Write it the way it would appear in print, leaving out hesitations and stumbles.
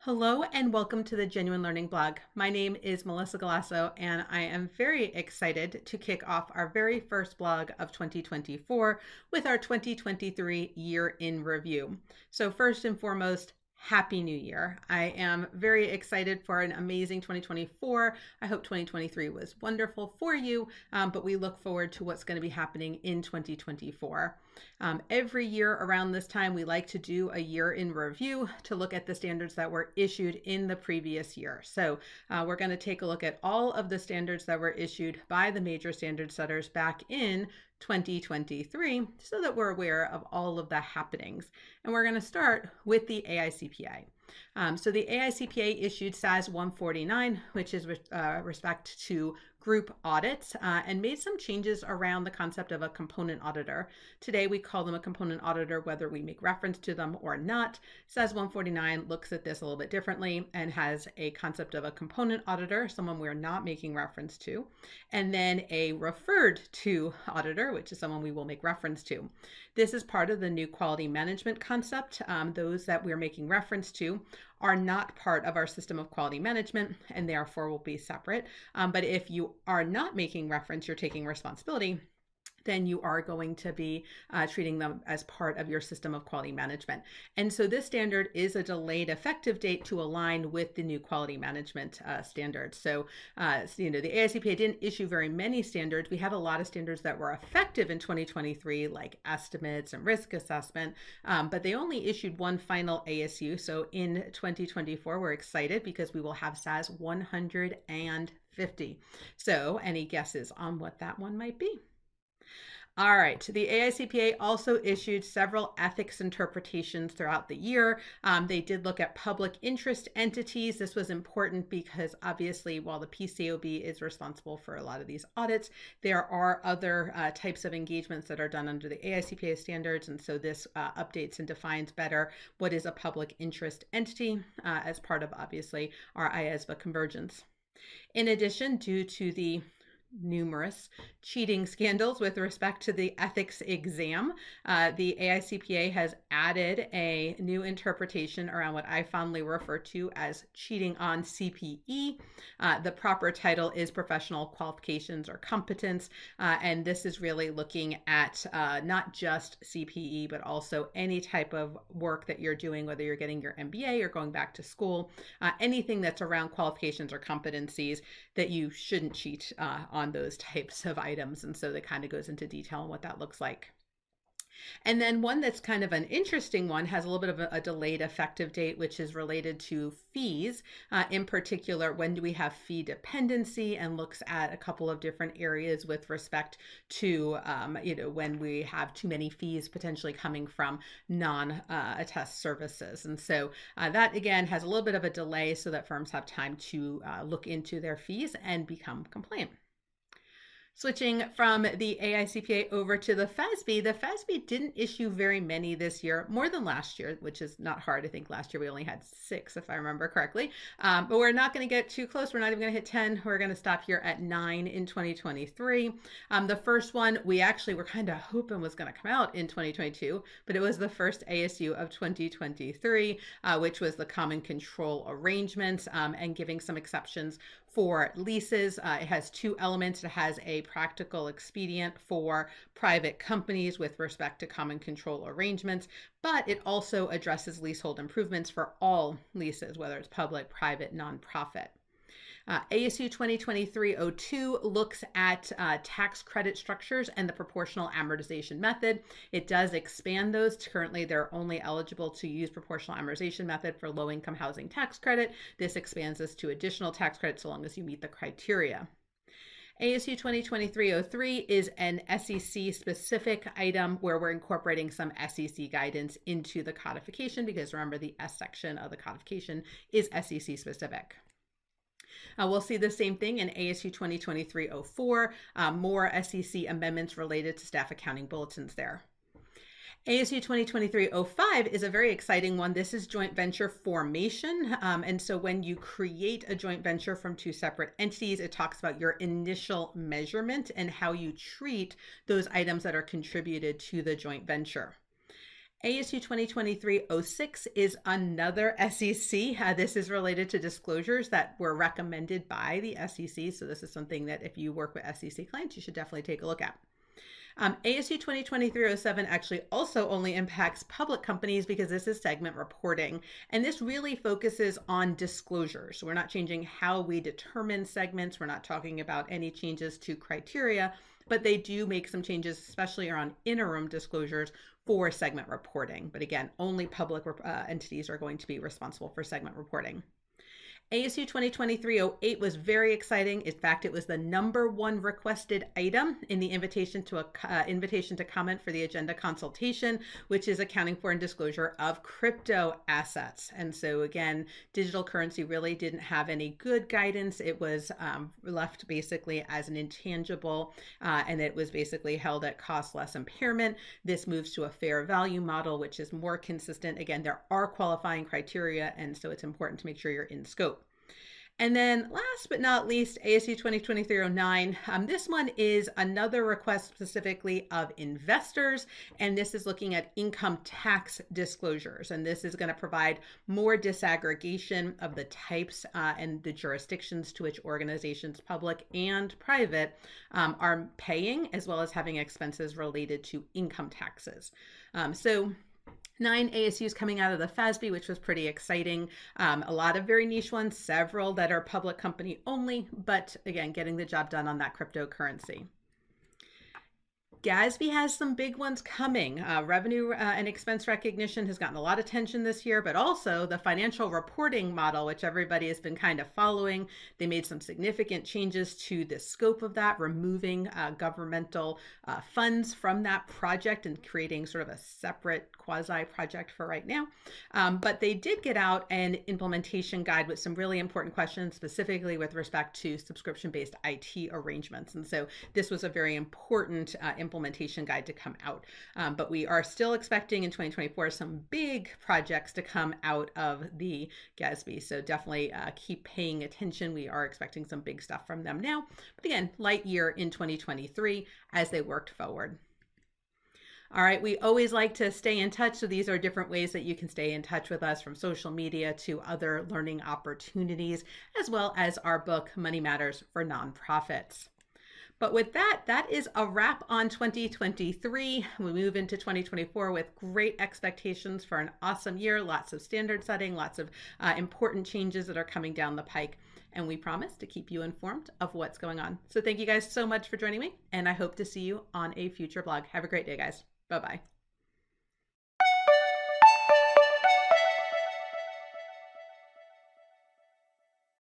Hello and welcome to the Genuine Learning blog. My name is Melissa Galasso and I am very excited to kick off our very first blog of 2024 with our 2023 year in review. So first and foremost, Happy New Year. I am very excited for an amazing 2024. I hope 2023 was wonderful for you, but we look forward to what's going to be happening in 2024. Every year around this time, we like to do a year in review to look at the standards that were issued in the previous year. So we're going to take a look at all of the standards that were issued by the major standard setters back in 2023 so that we're aware of all of the happenings. And we're going to start with the AICPA. So the AICPA issued SAS 149, which is with respect to group audits, and made some changes around the concept of a component auditor. Today we call them a component auditor whether we make reference to them or not. SAS 149 looks at this a little bit differently and has a concept of a component auditor, someone we're not making reference to, and then a referred to auditor, which is someone we will make reference to. This is part of the new quality management concept. Those that we're making reference to are not part of our system of quality management and therefore will be separate. But if you are not making reference, you're taking responsibility, then you are going to be treating them as part of your system of quality management. And so this standard is a delayed effective date to align with the new quality management standards. So, the AICPA didn't issue very many standards. We had a lot of standards that were effective in 2023, like estimates and risk assessment, but they only issued one final ASU. So in 2024, we're excited because we will have SAS 150. So any guesses on what that one might be? All right, the AICPA also issued several ethics interpretations throughout the year. They did look at public interest entities. This was important because obviously while the PCAOB is responsible for a lot of these audits, there are other types of engagements that are done under the AICPA standards. And so this updates and defines better what is a public interest entity as part of obviously our AICPA convergence. In addition, due to the numerous cheating scandals with respect to the ethics exam, the AICPA has added a new interpretation around what I fondly refer to as cheating on CPE. The proper title is professional qualifications or competence, and this is really looking at not just CPE, but also any type of work that you're doing, whether you're getting your MBA or going back to school, anything that's around qualifications or competencies that you shouldn't cheat on those types of items. And so that kind of goes into detail on what that looks like. And then one that's kind of an interesting one has a little bit of a delayed effective date, which is related to fees. In particular, when do we have fee dependency, and looks at a couple of different areas with respect to, when we have too many fees potentially coming from non-attest services. And so that again has a little bit of a delay so that firms have time to look into their fees and become compliant. Switching from the AICPA over to the FASB didn't issue very many this year, more than last year, which is not hard. I think last year we only had 6, if I remember correctly. But we're not going to get too close. We're not even going to hit 10. We're going to stop here at 9 in 2023. The first one we actually were kind of hoping was going to come out in 2022, but it was the first ASU of 2023, which was the common control arrangements and giving some exceptions for leases. It has 2 elements. It has a practical expedient for private companies with respect to common control arrangements, but it also addresses leasehold improvements for all leases, whether it's public, private, nonprofit. ASU 2023-02 looks at tax credit structures and the proportional amortization method. It does expand those. Currently, they're only eligible to use proportional amortization method for low-income housing tax credit. This expands this to additional tax credit so long as you meet the criteria. ASU 2023-03 is an SEC specific item where we're incorporating some SEC guidance into the codification, because remember the S section of the codification is SEC specific. We'll see the same thing in ASU 2023-04, more SEC amendments related to staff accounting bulletins there. ASU 2023-05 is a very exciting one. This is joint venture formation. And so when you create a joint venture from 2 separate entities, it talks about your initial measurement and how you treat those items that are contributed to the joint venture. ASU 2023-06 is another SEC. This is related to disclosures that were recommended by the SEC. So this is something that if you work with SEC clients, you should definitely take a look at. ASU 2023-07 actually also only impacts public companies because this is segment reporting. And this really focuses on disclosures. We're not changing how we determine segments. We're not talking about any changes to criteria, but they do make some changes, especially around interim disclosures for segment reporting. But again, only public entities are going to be responsible for segment reporting. ASU 2023-08 was very exciting. In fact, it was the #1 requested item in the invitation to comment for the agenda consultation, which is accounting for and disclosure of crypto assets. And so again, digital currency really didn't have any good guidance. It was left basically as an intangible, and it was basically held at cost less impairment. This moves to a fair value model, which is more consistent. Again, there are qualifying criteria, and so it's important to make sure you're in scope. And then last but not least, ASU 2023-09. This one is another request specifically of investors, and this is looking at income tax disclosures. And this is going to provide more disaggregation of the types and the jurisdictions to which organizations, public and private, are paying, as well as having expenses related to income taxes. 9 ASUs coming out of the FASB, which was pretty exciting. A lot of very niche ones, several that are public company only, but again, getting the job done on that cryptocurrency. GASB has some big ones coming. Revenue and expense recognition has gotten a lot of attention this year, but also the financial reporting model, which everybody has been kind of following. They made some significant changes to the scope of that, removing governmental funds from that project and creating sort of a separate quasi-project for right now. But they did get out an implementation guide with some really important questions, specifically with respect to subscription-based IT arrangements. And so this was a very important implementation guide to come out. But we are still expecting in 2024 some big projects to come out of the GASB. So definitely keep paying attention. We are expecting some big stuff from them now. But again, light year in 2023 as they worked forward. All right, we always like to stay in touch. So these are different ways that you can stay in touch with us, from social media to other learning opportunities, as well as our book, Money Matters for Nonprofits. But with that, that is a wrap on 2023. We move into 2024 with great expectations for an awesome year, lots of standard setting, lots of important changes that are coming down the pike. And we promise to keep you informed of what's going on. So thank you guys so much for joining me, and I hope to see you on a future blog. Have a great day, guys. Bye-bye.